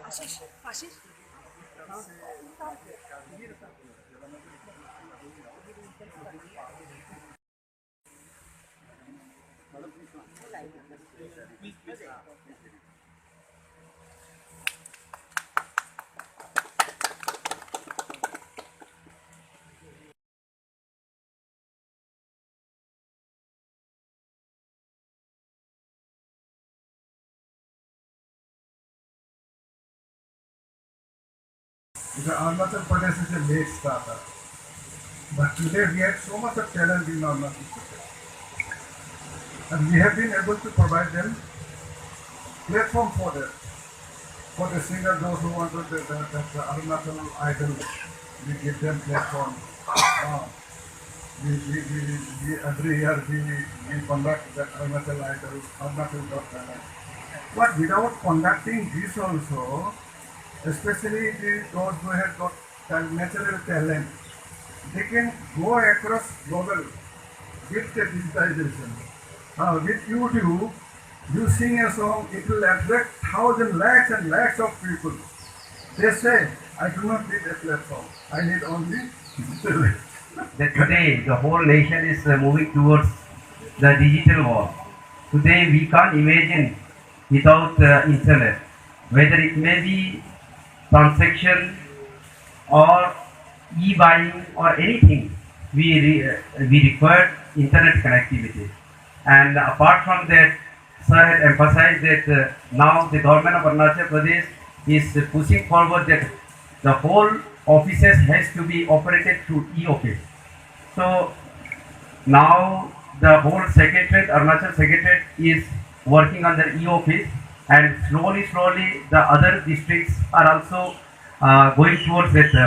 Ashish Ashish The Arunachal Pradesh is a late starter, but today we had so much of talent in Arunachal Pradesh, and we have been able to provide them platform for the singers, those who want to the Arunachal Idol. We give them platform. Every year we conduct the Arunachal Idol, Arunachal Talent. But without conducting this also, especially those who have got natural talent, they can go across global with the digitization. With YouTube, you sing a song, it will attract thousands, lakhs and lakhs of people. They say, I do not need a platform, I need only talent. That today the whole nation is moving towards the digital world. Today we can't imagine without internet, whether it may be transaction or e-buying or anything, we require internet connectivity. And apart from that, sir had emphasized that now the government of Arunachal Pradesh is pushing forward that the whole offices has to be operated through e-office. So now the whole secretariat, Arunachal secretariat, is working on the e-office, and slowly the other districts are also going towards that